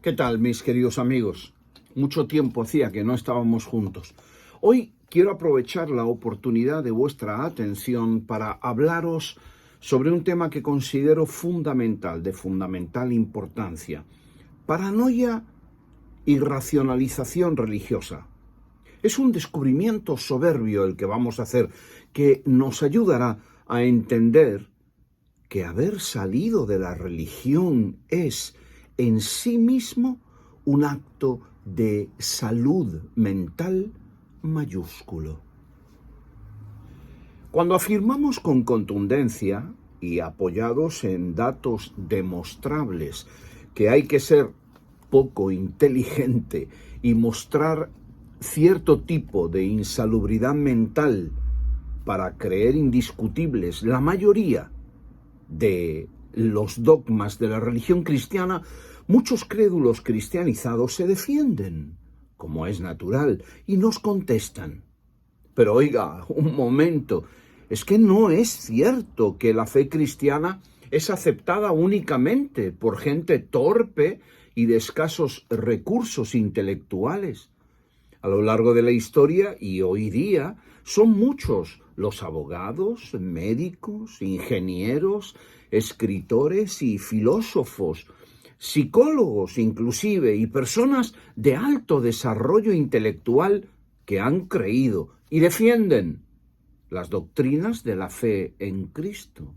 ¿Qué tal, mis queridos amigos? Mucho tiempo hacía que no estábamos juntos. Hoy quiero aprovechar la oportunidad de vuestra atención para hablaros sobre un tema que considero fundamental, de fundamental importancia. Paranoia y racionalización religiosa. Es un descubrimiento soberbio el que vamos a hacer, que nos ayudará a entender que haber salido de la religión es en sí mismo un acto de salud mental mayúsculo. Cuando afirmamos con contundencia y apoyados en datos demostrables que hay que ser poco inteligente y mostrar cierto tipo de insalubridad mental para creer indiscutibles la mayoría de los dogmas de la religión cristiana, muchos crédulos cristianizados se defienden, como es natural, y nos contestan. Pero oiga, un momento, es que no es cierto que la fe cristiana es aceptada únicamente por gente torpe y de escasos recursos intelectuales. A lo largo de la historia y hoy día son muchos los abogados, médicos, ingenieros, escritores y filósofos, psicólogos inclusive, y personas de alto desarrollo intelectual que han creído y defienden las doctrinas de la fe en Cristo.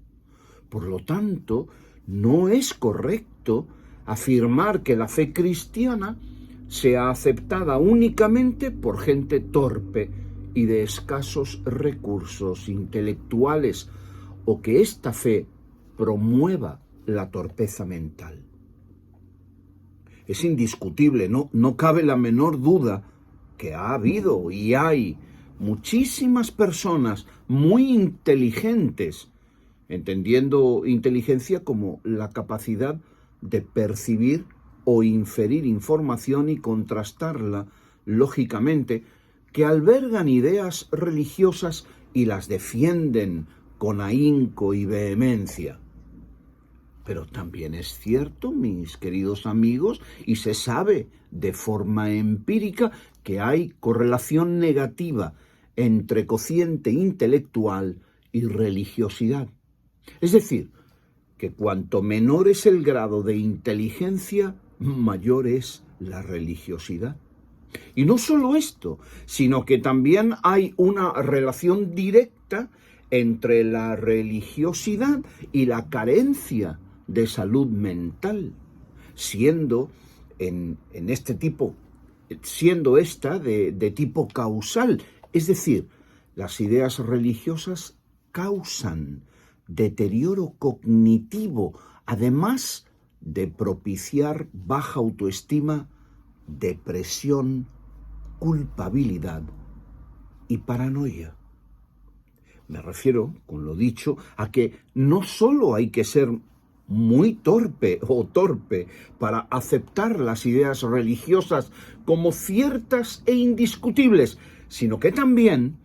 Por lo tanto, no es correcto afirmar que la fe cristiana sea aceptada únicamente por gente torpe y de escasos recursos intelectuales, o que esta fe promueva la torpeza mental. Es indiscutible, no cabe la menor duda que ha habido y hay muchísimas personas muy inteligentes, entendiendo inteligencia como la capacidad de percibir o inferir información y contrastarla lógicamente, que albergan ideas religiosas y las defienden con ahínco y vehemencia. Pero también es cierto, mis queridos amigos, y se sabe de forma empírica que hay correlación negativa entre cociente intelectual y religiosidad. Es decir, que cuanto menor es el grado de inteligencia, mayor es la religiosidad. Y no solo esto, sino que también hay una relación directa entre la religiosidad y la carencia de salud mental, siendo esta de tipo causal. Es decir, las ideas religiosas causan deterioro cognitivo, además de propiciar baja autoestima, depresión, culpabilidad y paranoia. Me refiero, con lo dicho, a que no solo hay que ser muy torpe para aceptar las ideas religiosas como ciertas e indiscutibles, sino que también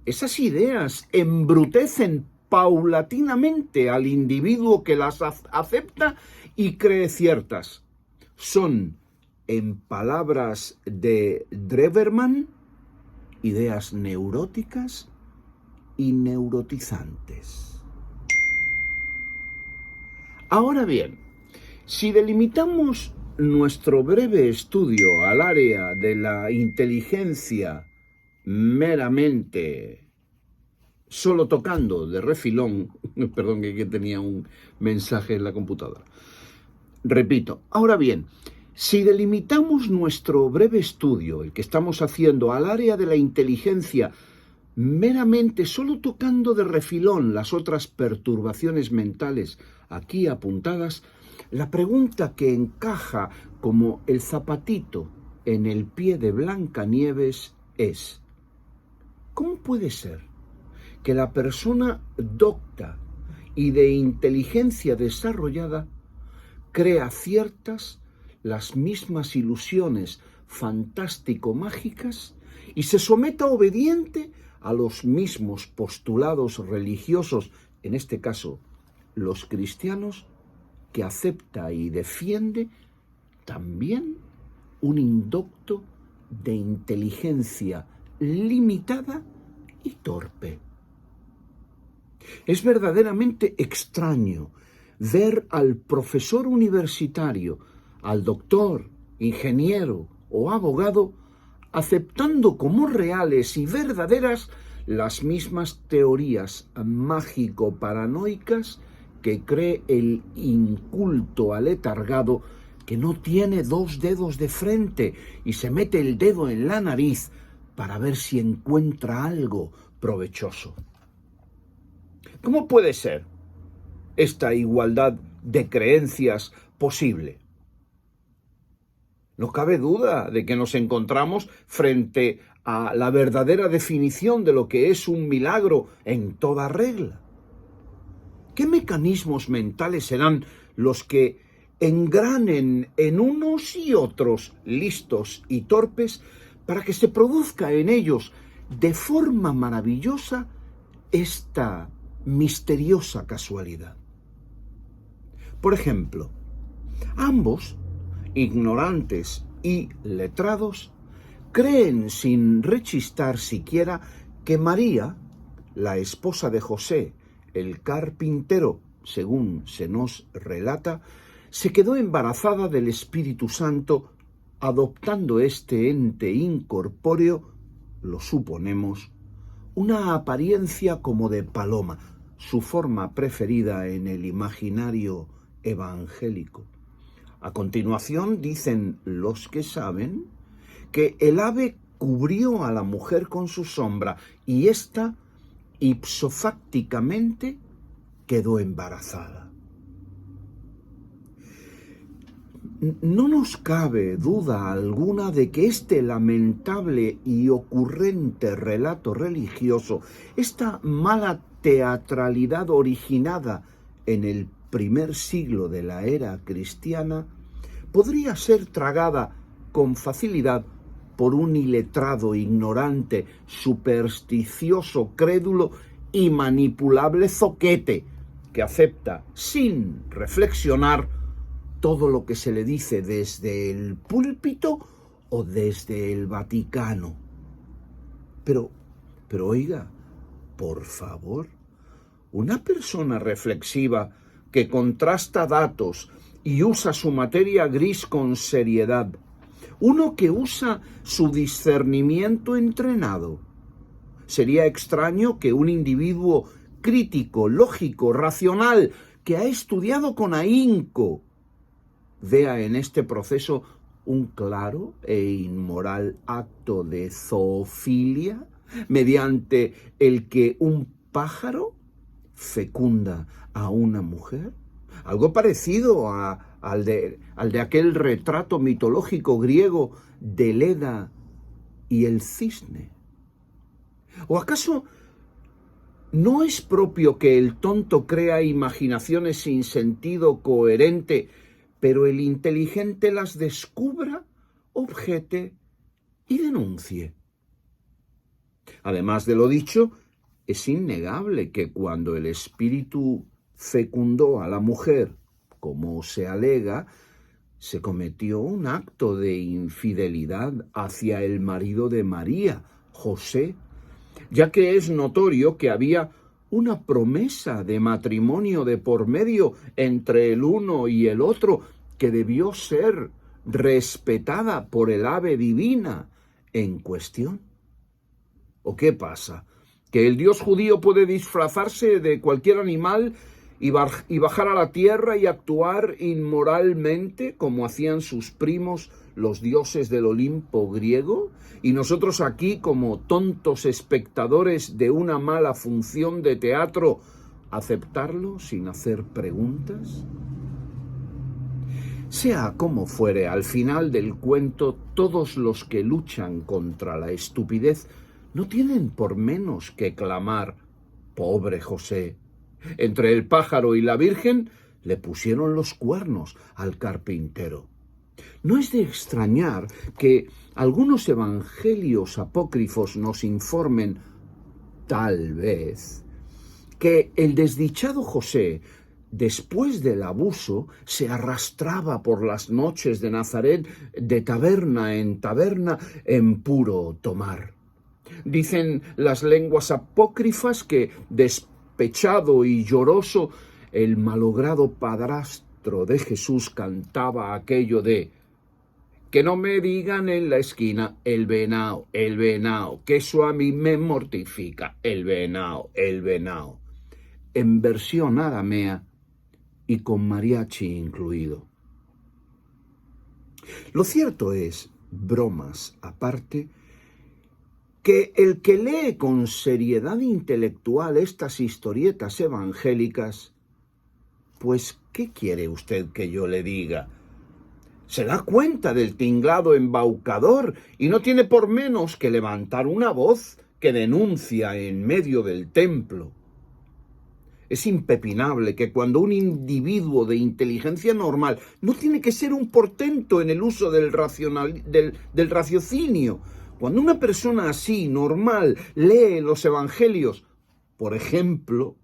esas ideas embrutecen paulatinamente al individuo que las acepta y cree ciertas. Son, en palabras de Dreverman, ideas neuróticas y neurotizantes. Ahora bien, si delimitamos nuestro breve estudio al área de la inteligencia meramente solo tocando de refilón, perdón que tenía un mensaje en la computadora. Repito, ahora bien, si delimitamos nuestro breve estudio, el que estamos haciendo, al área de la inteligencia meramente solo tocando de refilón las otras perturbaciones mentales aquí apuntadas, la pregunta que encaja como el zapatito en el pie de Blancanieves es: ¿cómo puede ser que la persona docta y de inteligencia desarrollada crea ciertas, las mismas ilusiones fantástico-mágicas y se someta obediente a los mismos postulados religiosos, en este caso los cristianos, que acepta y defiende también un indocto de inteligencia limitada y torpe. Es verdaderamente extraño ver al profesor universitario, al doctor, ingeniero o abogado aceptando como reales y verdaderas las mismas teorías mágico-paranoicas que cree el inculto aletargado que no tiene dos dedos de frente y se mete el dedo en la nariz para ver si encuentra algo provechoso. ¿Cómo puede ser esta igualdad de creencias posible? No cabe duda de que nos encontramos frente a la verdadera definición de lo que es un milagro en toda regla. ¿Qué mecanismos mentales serán los que engranen en unos y otros listos y torpes para que se produzca en ellos de forma maravillosa esta misteriosa casualidad? Por ejemplo, ambos, ignorantes y letrados, creen sin rechistar siquiera que María, la esposa de José, el carpintero, según se nos relata, se quedó embarazada del Espíritu Santo, adoptando este ente incorpóreo, lo suponemos, una apariencia como de paloma, su forma preferida en el imaginario evangélico. A continuación, dicen los que saben, que el ave cubrió a la mujer con su sombra y ésta ipsofácticamente quedó embarazada. No nos cabe duda alguna de que este lamentable y ocurrente relato religioso, esta mala teatralidad originada en el primer siglo de la era cristiana, podría ser tragada con facilidad por un iletrado, ignorante, supersticioso, crédulo y manipulable zoquete que acepta sin reflexionar todo lo que se le dice desde el púlpito o desde el Vaticano. Pero oiga, por favor, una persona reflexiva que contrasta datos y usa su materia gris con seriedad, uno que usa su discernimiento entrenado. Sería extraño que un individuo crítico, lógico, racional, que ha estudiado con ahínco, vea en este proceso un claro e inmoral acto de zoofilia, mediante el que un pájaro fecunda a una mujer. Algo parecido al de aquel retrato mitológico griego de Leda y el cisne. ¿O acaso no es propio que el tonto crea imaginaciones sin sentido coherente, pero el inteligente las descubra, objete y denuncie? Además de lo dicho, es innegable que cuando el espíritu fecundó a la mujer, como se alega, se cometió un acto de infidelidad hacia el marido de María, José, ya que es notorio que había una promesa de matrimonio de por medio entre el uno y el otro que debió ser respetada por el ave divina en cuestión. ¿O qué pasa? ¿Que el Dios judío puede disfrazarse de cualquier animal y bajar a la tierra y actuar inmoralmente como hacían sus primos los dioses del Olimpo griego? Y nosotros aquí, como tontos espectadores de una mala función de teatro, ¿aceptarlo sin hacer preguntas? Sea como fuere, al final del cuento, todos los que luchan contra la estupidez no tienen por menos que clamar: pobre José. Entre el pájaro y la Virgen le pusieron los cuernos al carpintero. No es de extrañar que algunos evangelios apócrifos nos informen, tal vez, que el desdichado José después del abuso, se arrastraba por las noches de Nazaret de taberna en puro tomar. Dicen las lenguas apócrifas que, despechado y lloroso, el malogrado padrastro de Jesús cantaba aquello de: que no me digan en la esquina el venao, que eso a mí me mortifica, el venao. En versión aramea y con mariachi incluido. Lo cierto es, bromas aparte, que el que lee con seriedad intelectual estas historietas evangélicas, pues, ¿qué quiere usted que yo le diga? Se da cuenta del tinglado embaucador y no tiene por menos que levantar una voz que denuncia en medio del templo. Es impepinable que cuando un individuo de inteligencia normal no tiene que ser un portento en el uso del raciocinio, cuando una persona así, normal, lee los evangelios, por ejemplo,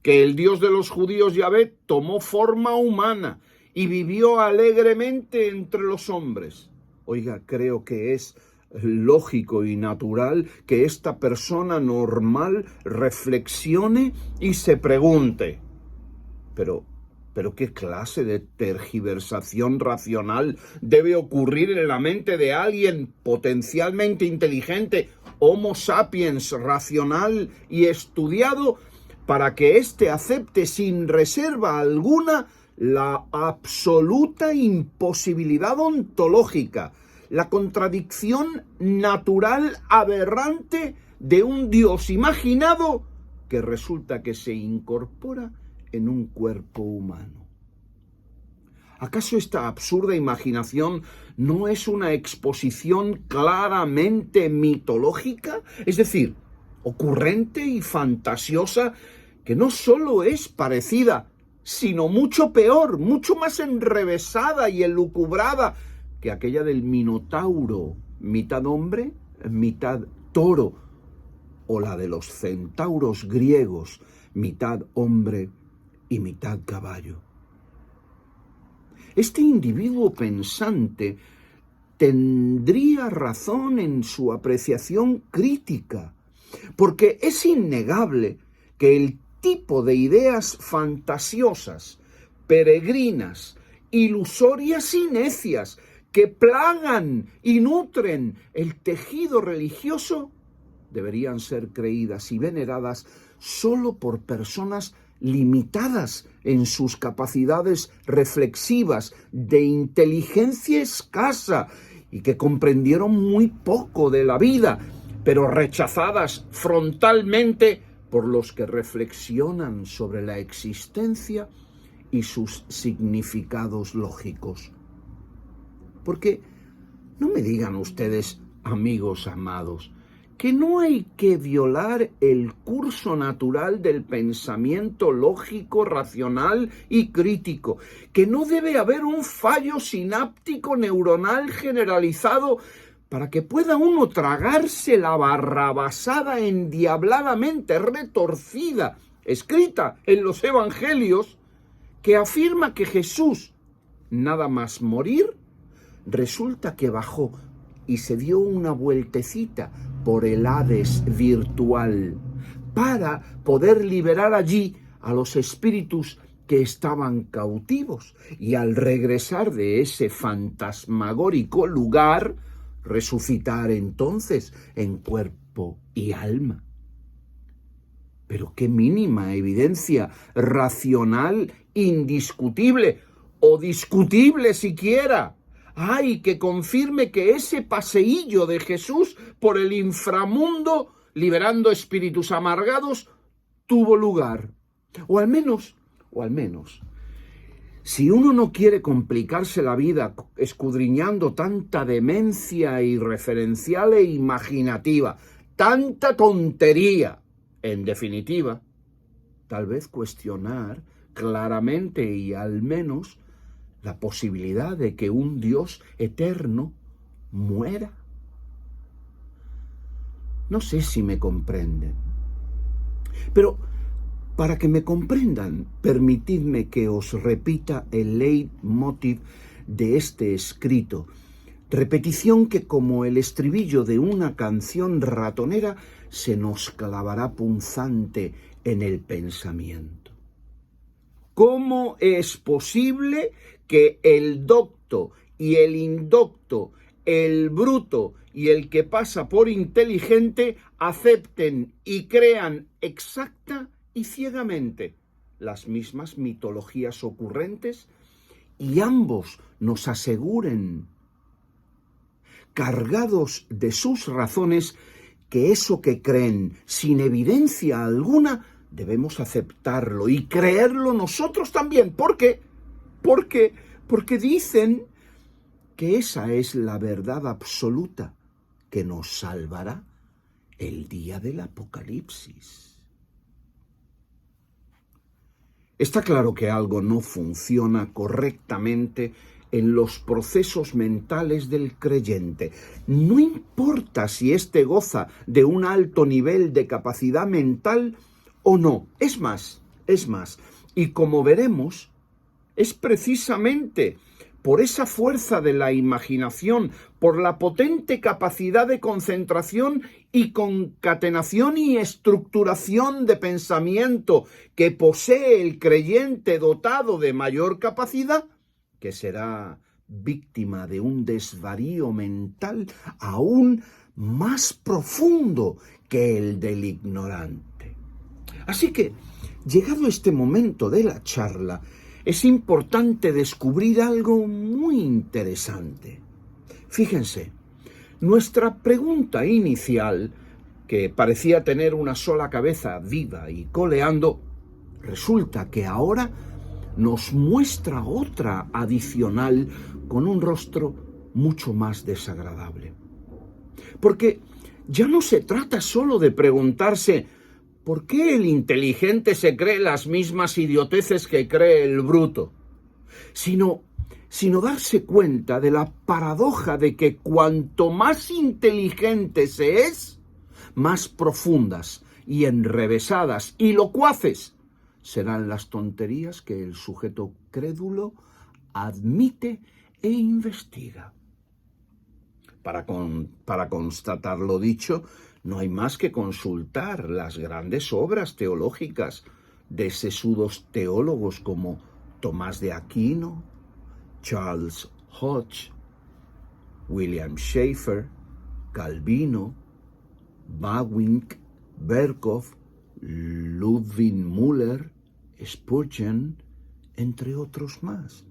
que el Dios de los judíos Yahvé tomó forma humana y vivió alegremente entre los hombres. Oiga, creo que es lógico y natural que esta persona normal reflexione y se pregunte, pero ¿qué clase de tergiversación racional debe ocurrir en la mente de alguien potencialmente inteligente, Homo sapiens racional y estudiado, para que éste acepte sin reserva alguna la absoluta imposibilidad ontológica, la contradicción natural aberrante de un Dios imaginado que resulta que se incorpora en un cuerpo humano? ¿Acaso esta absurda imaginación no es una exposición claramente mitológica? Es decir, ocurrente y fantasiosa, que no solo es parecida, sino mucho peor, mucho más enrevesada y elucubrada que aquella del Minotauro, mitad hombre, mitad toro, o la de los centauros griegos, mitad hombre y mitad caballo. Este individuo pensante tendría razón en su apreciación crítica, porque es innegable que el tipo de ideas fantasiosas, peregrinas, ilusorias y necias que plagan y nutren el tejido religioso deberían ser creídas y veneradas solo por personas limitadas en sus capacidades reflexivas, de inteligencia escasa y que comprendieron muy poco de la vida, pero rechazadas frontalmente por los que reflexionan sobre la existencia y sus significados lógicos. Porque no me digan ustedes, amigos amados, que no hay que violar el curso natural del pensamiento lógico, racional y crítico, que no debe haber un fallo sináptico neuronal generalizado para que pueda uno tragarse la barrabasada endiabladamente retorcida, escrita en los evangelios, que afirma que Jesús, nada más morir, resulta que bajó y se dio una vueltecita por el Hades virtual para poder liberar allí a los espíritus que estaban cautivos y al regresar de ese fantasmagórico lugar, resucitar entonces en cuerpo y alma. Pero qué mínima evidencia racional, indiscutible o discutible siquiera hay que confirme que ese paseillo de Jesús por el inframundo, liberando espíritus amargados, tuvo lugar. O al menos, si uno no quiere complicarse la vida escudriñando tanta demencia irreferencial e imaginativa, tanta tontería, en definitiva, tal vez cuestionar claramente y al menos la posibilidad de que un Dios eterno muera. No sé si me comprenden, pero Para que me comprendan, permitidme que os repita el leitmotiv de este escrito, repetición que como el estribillo de una canción ratonera se nos clavará punzante en el pensamiento. ¿Cómo es posible que el docto y el indocto, el bruto y el que pasa por inteligente acepten y crean exacta y ciegamente las mismas mitologías ocurrentes y ambos nos aseguren, cargados de sus razones, que eso que creen sin evidencia alguna debemos aceptarlo y creerlo nosotros también? ¿Por qué? Porque dicen que esa es la verdad absoluta que nos salvará el día del Apocalipsis. Está claro que algo no funciona correctamente en los procesos mentales del creyente. No importa si éste goza de un alto nivel de capacidad mental o no. Es más, y como veremos, es precisamente por esa fuerza de la imaginación, por la potente capacidad de concentración y concatenación y estructuración de pensamiento que posee el creyente dotado de mayor capacidad, que será víctima de un desvarío mental aún más profundo que el del ignorante. Así que, llegado este momento de la charla, es importante descubrir algo muy interesante. Fíjense, nuestra pregunta inicial, que parecía tener una sola cabeza viva y coleando, resulta que ahora nos muestra otra adicional con un rostro mucho más desagradable. Porque ya no se trata solo de preguntarse ¿por qué el inteligente se cree las mismas idioteces que cree el bruto? Sino darse cuenta de la paradoja de que cuanto más inteligente se es, más profundas y enrevesadas y locuaces serán las tonterías que el sujeto crédulo admite e investiga. Para constatar lo dicho, no hay más que consultar las grandes obras teológicas de sesudos teólogos como Tomás de Aquino, Charles Hodge, William Schaeffer, Calvino, Bavinck, Berkhof, Ludwig Müller, Spurgeon, entre otros más.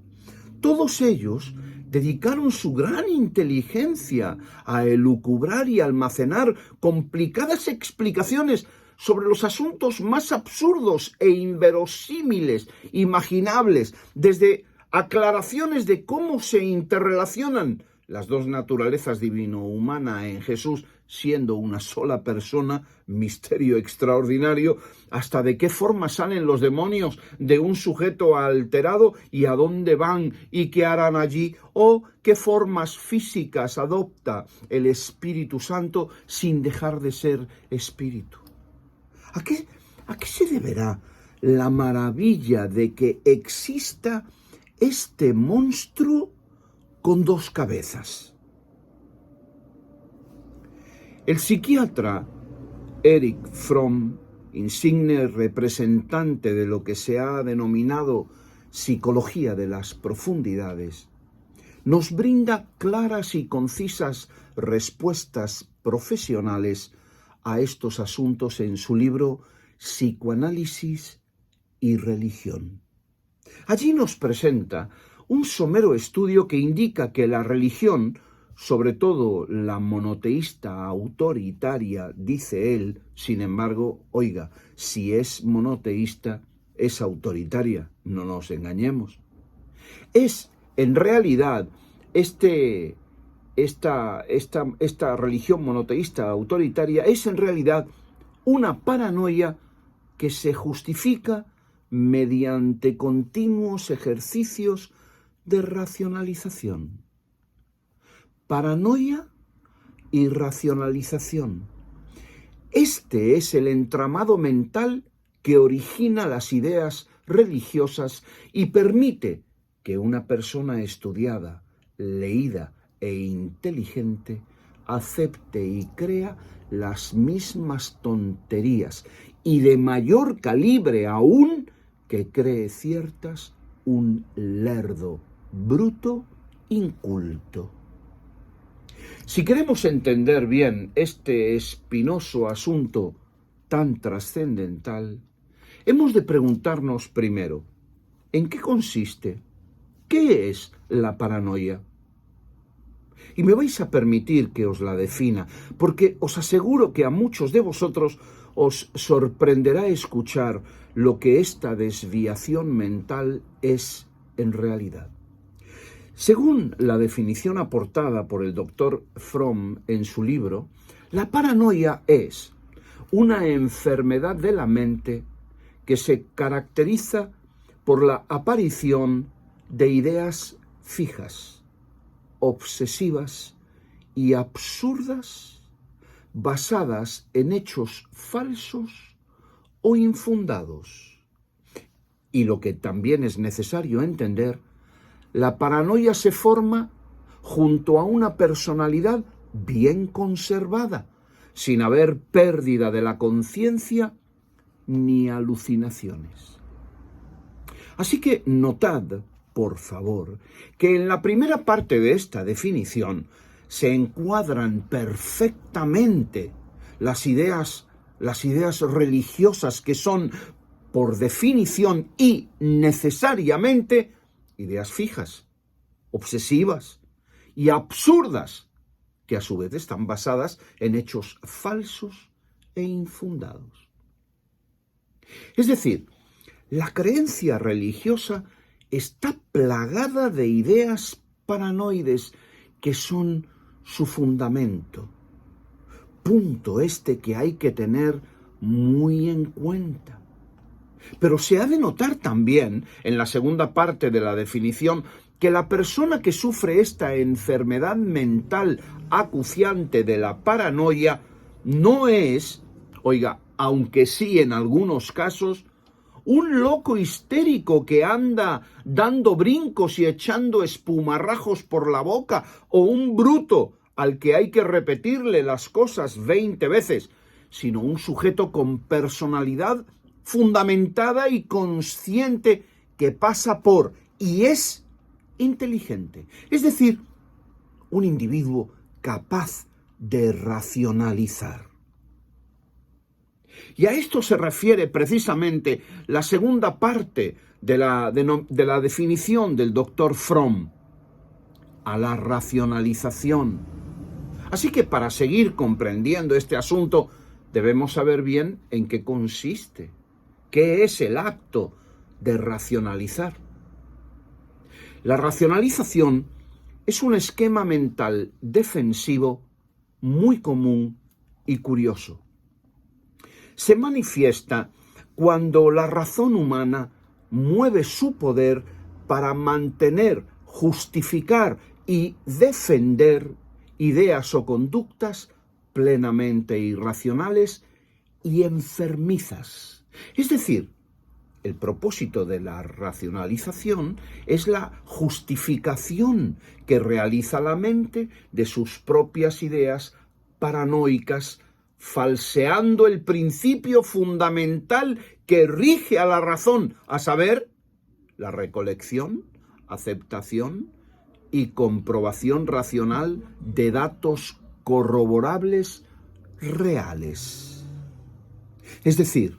Todos ellos dedicaron su gran inteligencia a elucubrar y almacenar complicadas explicaciones sobre los asuntos más absurdos e inverosímiles imaginables, desde aclaraciones de cómo se interrelacionan las dos naturalezas divino-humana en Jesús, siendo una sola persona, misterio extraordinario, hasta de qué forma salen los demonios de un sujeto alterado y a dónde van y qué harán allí, o qué formas físicas adopta el Espíritu Santo sin dejar de ser Espíritu. ¿A qué se deberá la maravilla de que exista este monstruo con dos cabezas? El psiquiatra Erich Fromm, insigne representante de lo que se ha denominado psicología de las profundidades, nos brinda claras y concisas respuestas profesionales a estos asuntos en su libro Psicoanálisis y Religión. Allí nos presenta un somero estudio que indica que la religión, sobre todo la monoteísta autoritaria, dice él, sin embargo, oiga, si es monoteísta, es autoritaria, no nos engañemos. Es, en realidad, esta religión monoteísta autoritaria es en realidad una paranoia que se justifica mediante continuos ejercicios de racionalización. Paranoia y racionalización. Este es el entramado mental que origina las ideas religiosas y permite que una persona estudiada, leída e inteligente acepte y crea las mismas tonterías y de mayor calibre aún que cree ciertas un lerdo, bruto, inculto. Si queremos entender bien este espinoso asunto tan trascendental, hemos de preguntarnos primero, ¿en qué consiste? ¿Qué es la paranoia? Y me vais a permitir que os la defina, porque os aseguro que a muchos de vosotros os sorprenderá escuchar lo que esta desviación mental es en realidad. Según la definición aportada por el doctor Fromm en su libro, la paranoia es una enfermedad de la mente que se caracteriza por la aparición de ideas fijas, obsesivas y absurdas basadas en hechos falsos o infundados. Y lo que también es necesario entender, la paranoia se forma junto a una personalidad bien conservada, sin haber pérdida de la conciencia ni alucinaciones. Así que notad, por favor, que en la primera parte de esta definición se encuadran perfectamente las ideas religiosas que son, por definición y necesariamente, ideas fijas, obsesivas y absurdas, que a su vez están basadas en hechos falsos e infundados. Es decir, la creencia religiosa está plagada de ideas paranoides que son su fundamento. Punto este que hay que tener muy en cuenta. Pero se ha de notar también, en la segunda parte de la definición, que la persona que sufre esta enfermedad mental acuciante de la paranoia no es, oiga, aunque sí en algunos casos, un loco histérico que anda dando brincos y echando espumarrajos por la boca, o un bruto al que hay que repetirle las cosas 20 veces, sino un sujeto con personalidad fundamentada y consciente que pasa por y es inteligente. Es decir, un individuo capaz de racionalizar. Y a esto se refiere precisamente la segunda parte de la definición del doctor Fromm, a la racionalización. Así que para seguir comprendiendo este asunto, debemos saber bien en qué consiste, qué es el acto de racionalizar. La racionalización es un esquema mental defensivo muy común y curioso. Se manifiesta cuando la razón humana mueve su poder para mantener, justificar y defender ideas o conductas plenamente irracionales y enfermizas. Es decir, el propósito de la racionalización es la justificación que realiza la mente de sus propias ideas paranoicas, falseando el principio fundamental que rige a la razón, a saber, la recolección, aceptación y comprobación racional de datos corroborables reales. Es decir,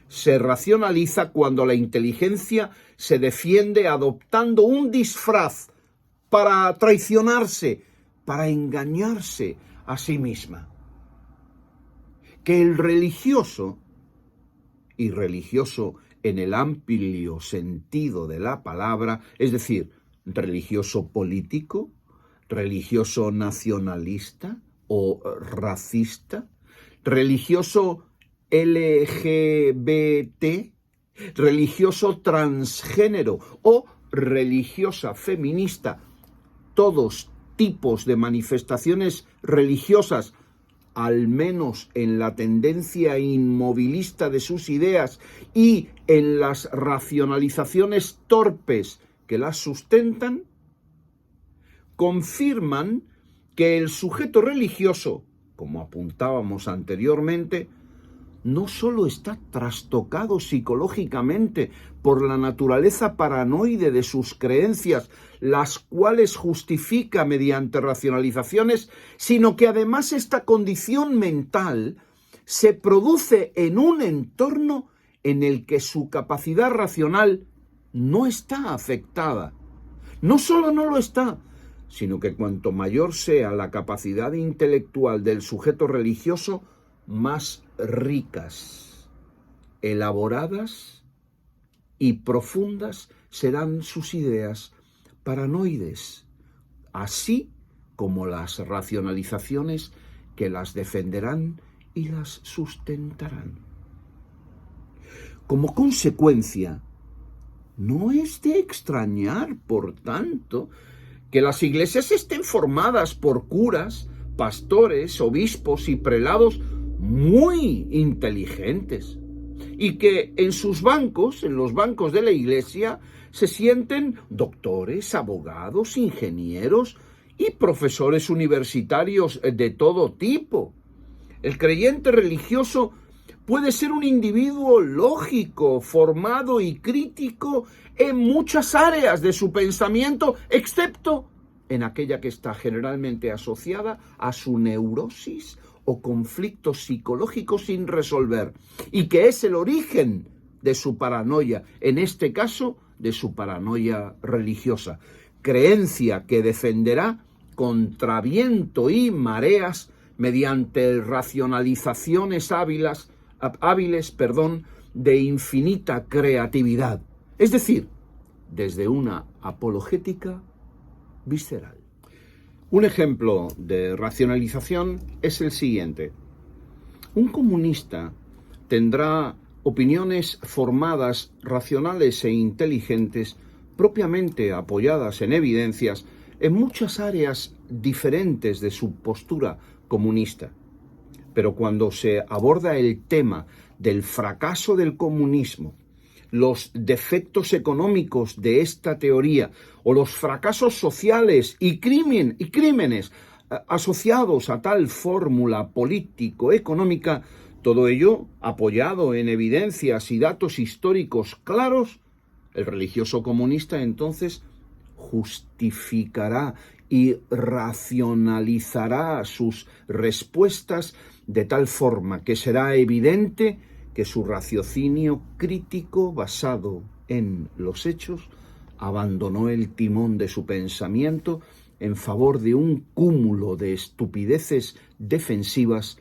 se racionaliza cuando la inteligencia se defiende adoptando un disfraz para traicionarse, para engañarse a sí misma. Que el religioso, y religioso en el amplio sentido de la palabra, es decir, religioso político, religioso nacionalista o racista, religioso LGBT, religioso transgénero o religiosa feminista, todos tipos de manifestaciones religiosas al menos en la tendencia inmovilista de sus ideas y en las racionalizaciones torpes que las sustentan, confirman que el sujeto religioso, como apuntábamos anteriormente, no solo está trastocado psicológicamente por la naturaleza paranoide de sus creencias, las cuales justifica mediante racionalizaciones, sino que además esta condición mental se produce en un entorno en el que su capacidad racional no está afectada. No solo no lo está, sino que cuanto mayor sea la capacidad intelectual del sujeto religioso, más ricas, elaboradas y profundas serán sus ideas paranoides, así como las racionalizaciones que las defenderán y las sustentarán. Como consecuencia, no es de extrañar, por tanto, que las iglesias estén formadas por curas, pastores, obispos y prelados muy inteligentes, y que en sus bancos, en los bancos de la iglesia, se sienten doctores, abogados, ingenieros y profesores universitarios de todo tipo. El creyente religioso puede ser un individuo lógico, formado y crítico en muchas áreas de su pensamiento, excepto en aquella que está generalmente asociada a su neurosis o conflictos psicológicos sin resolver, y que es el origen de su paranoia, en este caso de su paranoia religiosa, creencia que defenderá contra viento y mareas mediante racionalizaciones hábiles, de infinita creatividad, es decir, desde una apologética visceral. Un ejemplo de racionalización es el siguiente. Un comunista tendrá opiniones formadas, racionales e inteligentes, propiamente apoyadas en evidencias, en muchas áreas diferentes de su postura comunista. Pero cuando se aborda el tema del fracaso del comunismo, los defectos económicos de esta teoría o los fracasos sociales y crímenes asociados a tal fórmula político-económica, todo ello apoyado en evidencias y datos históricos claros, el religioso comunista entonces justificará y racionalizará sus respuestas de tal forma que será evidente que su raciocinio crítico basado en los hechos abandonó el timón de su pensamiento en favor de un cúmulo de estupideces defensivas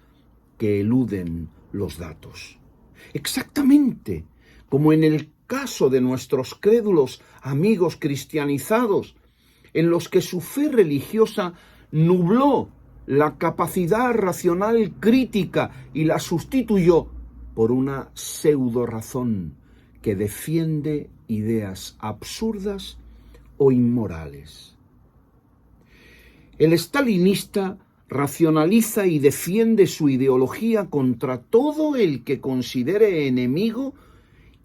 que eluden los datos. Exactamente como en el caso de nuestros crédulos amigos cristianizados, en los que su fe religiosa nubló la capacidad racional crítica y la sustituyó por una pseudo-razón que defiende ideas absurdas o inmorales. El stalinista racionaliza y defiende su ideología contra todo el que considere enemigo,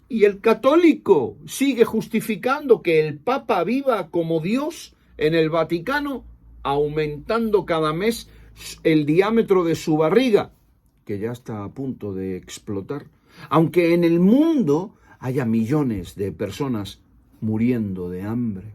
y el católico sigue justificando que el Papa viva como Dios en el Vaticano, aumentando cada mes el diámetro de su barriga, que ya está a punto de explotar, aunque en el mundo haya millones de personas muriendo de hambre.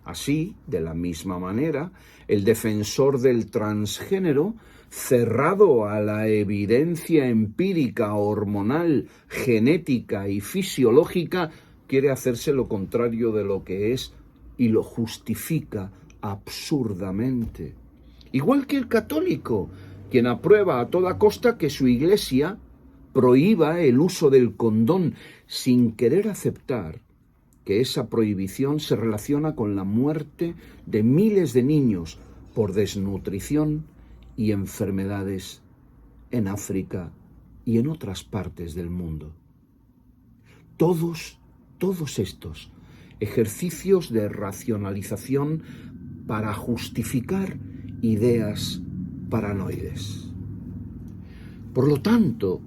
Así, de la misma manera, el defensor del transgénero, cerrado a la evidencia empírica, hormonal, genética y fisiológica, quiere hacerse lo contrario de lo que es y lo justifica absurdamente. Igual que el católico, quien aprueba a toda costa que su iglesia prohíba el uso del condón, sin querer aceptar que esa prohibición se relaciona con la muerte de miles de niños por desnutrición y enfermedades en África y en otras partes del mundo. Todos estos ejercicios de racionalización para justificar ideas paranoides. Por lo tanto,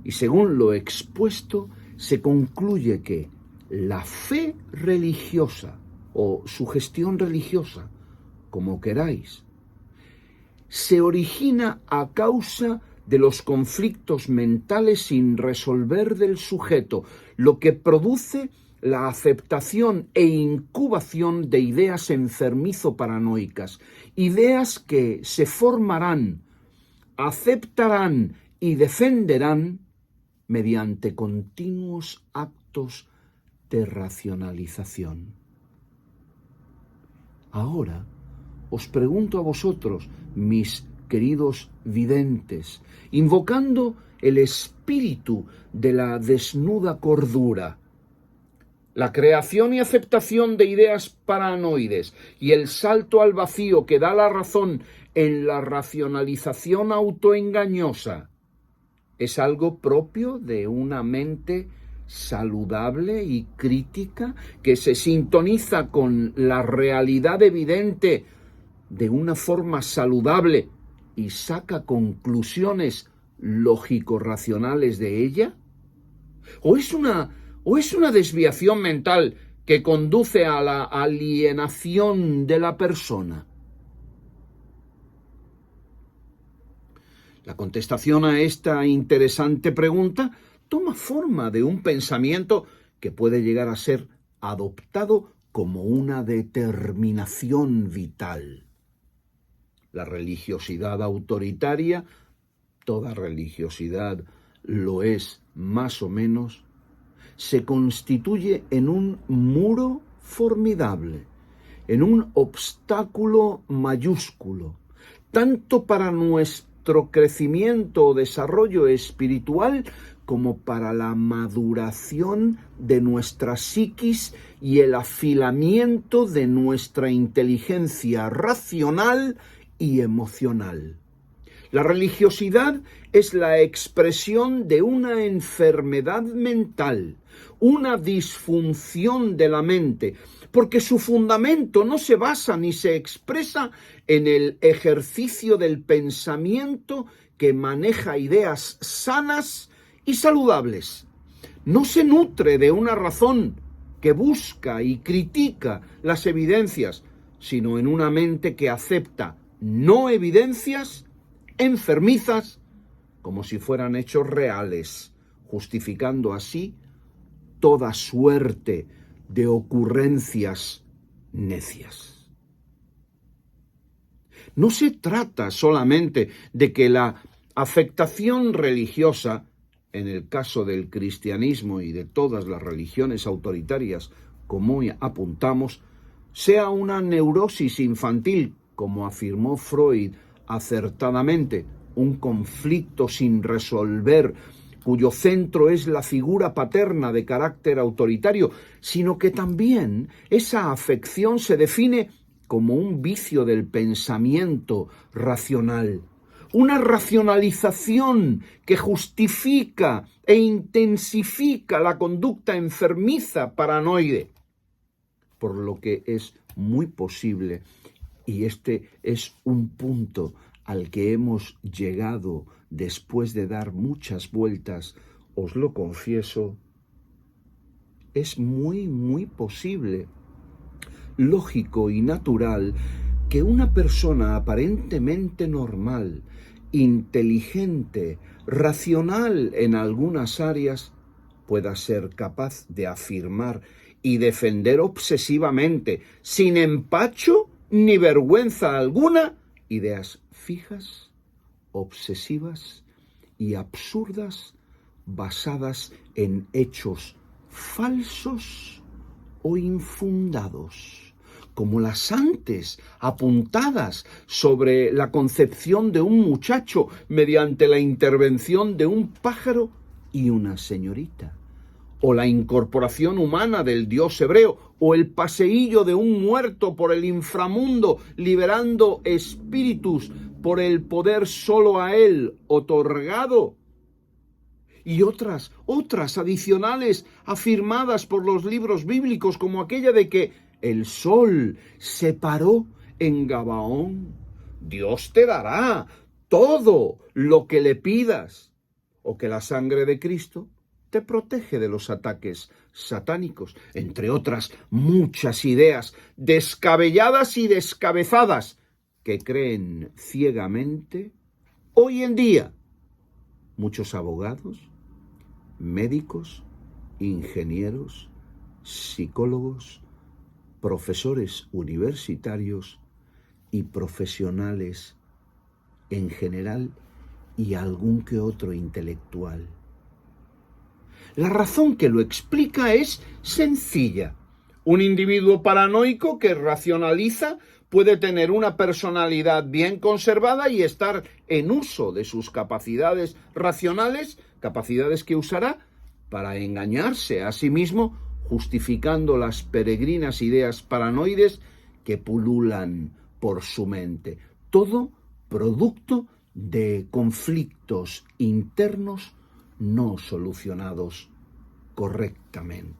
y según lo expuesto, se concluye que la fe religiosa o sugestión religiosa, como queráis, se origina a causa de los conflictos mentales sin resolver del sujeto, lo que produce la aceptación e incubación de ideas enfermizo-paranoicas, ideas que se formarán, aceptarán y defenderán mediante continuos actos de racionalización. Ahora os pregunto a vosotros, mis queridos videntes, invocando el espíritu de la desnuda cordura, la creación y aceptación de ideas paranoides y el salto al vacío que da la razón en la racionalización autoengañosa, ¿es algo propio de una mente saludable y crítica que se sintoniza con la realidad evidente de una forma saludable y saca conclusiones lógico-racionales de ella? ¿O es una desviación mental que conduce a la alienación de la persona? La contestación a esta interesante pregunta toma forma de un pensamiento que puede llegar a ser adoptado como una determinación vital. La religiosidad autoritaria, toda religiosidad lo es más o menos, se constituye en un muro formidable, en un obstáculo mayúsculo, tanto para nuestro crecimiento o desarrollo espiritual como para la maduración de nuestra psiquis y el afilamiento de nuestra inteligencia racional y emocional. La religiosidad es la expresión de una enfermedad mental, una disfunción de la mente, porque su fundamento no se basa ni se expresa en el ejercicio del pensamiento que maneja ideas sanas y saludables. No se nutre de una razón que busca y critica las evidencias, sino en una mente que acepta no evidencias enfermizas como si fueran hechos reales, justificando así toda suerte de ocurrencias necias. No se trata solamente de que la afectación religiosa, en el caso del cristianismo y de todas las religiones autoritarias, como apuntamos, sea una neurosis infantil, como afirmó Freud acertadamente, un conflicto sin resolver, cuyo centro es la figura paterna de carácter autoritario, sino que también esa afección se define como un vicio del pensamiento racional, una racionalización que justifica e intensifica la conducta enfermiza paranoide, por lo que es muy posible, y este es un punto al que hemos llegado después de dar muchas vueltas, os lo confieso, es muy posible, lógico y natural, que una persona aparentemente normal, inteligente, racional en algunas áreas, pueda ser capaz de afirmar y defender obsesivamente, sin empacho ni vergüenza alguna, ideas fijas, obsesivas y absurdas basadas en hechos falsos o infundados, como las antes apuntadas sobre la concepción de un muchacho mediante la intervención de un pájaro y una señorita, o la incorporación humana del dios hebreo, o el paseillo de un muerto por el inframundo, liberando espíritus por el poder solo a él otorgado, y otras adicionales afirmadas por los libros bíblicos, como aquella de que el sol se paró en Gabaón. Dios te dará todo lo que le pidas. o que la sangre de Cristo te protege de los ataques satánicos, entre otras muchas ideas descabelladas y descabezadas que creen ciegamente hoy en día muchos abogados, médicos, ingenieros, psicólogos, profesores universitarios y profesionales en general y algún que otro intelectual. La razón que lo explica es sencilla. Un individuo paranoico que racionaliza puede tener una personalidad bien conservada y estar en uso de sus capacidades racionales, capacidades que usará para engañarse a sí mismo, justificando las peregrinas ideas paranoides que pululan por su mente. Todo producto de conflictos internos no solucionados correctamente.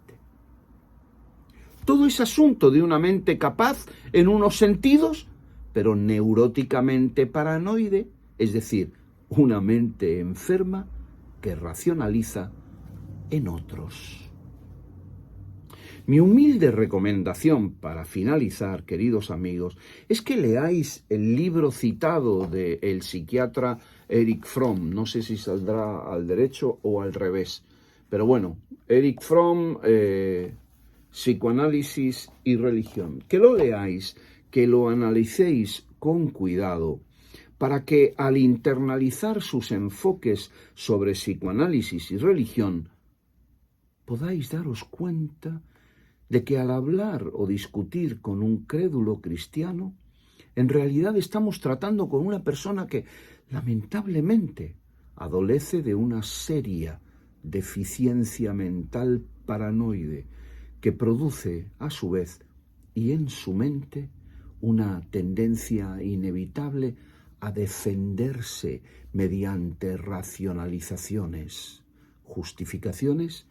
Todo es asunto de una mente capaz en unos sentidos, pero neuróticamente paranoide, es decir, una mente enferma que racionaliza en otros. Mi humilde recomendación para finalizar, queridos amigos, es que leáis el libro citado del psiquiatra Erich Fromm. No sé si saldrá al derecho o al revés, pero bueno, Erich Fromm, Psicoanálisis y Religión. Que lo leáis, que lo analicéis con cuidado, para que al internalizar sus enfoques sobre psicoanálisis y religión, podáis daros cuenta de que al hablar o discutir con un crédulo cristiano, en realidad estamos tratando con una persona que lamentablemente adolece de una seria deficiencia mental paranoide que produce a su vez y en su mente una tendencia inevitable a defenderse mediante racionalizaciones, justificaciones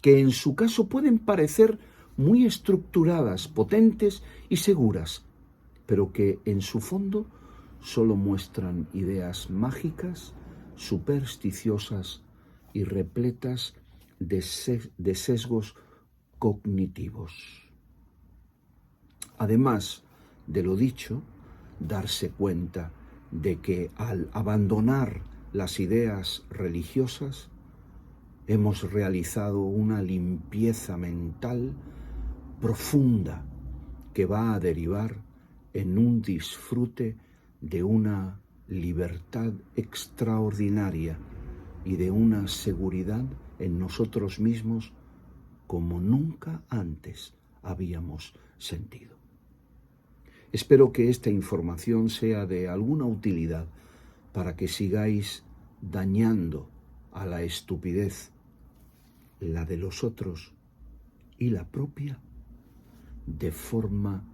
que en su caso pueden parecer muy estructuradas, potentes y seguras, pero que en su fondo solo muestran ideas mágicas, supersticiosas y repletas de sesgos cognitivos. Además de lo dicho, darse cuenta de que al abandonar las ideas religiosas, hemos realizado una limpieza mental profunda que va a derivar en un disfrute de una libertad extraordinaria y de una seguridad en nosotros mismos como nunca antes habíamos sentido. Espero que esta información sea de alguna utilidad para que sigáis dañando a la estupidez, la de los otros y la propia, de forma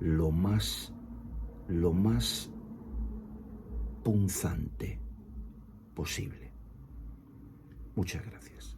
lo más punzante posible. Muchas gracias.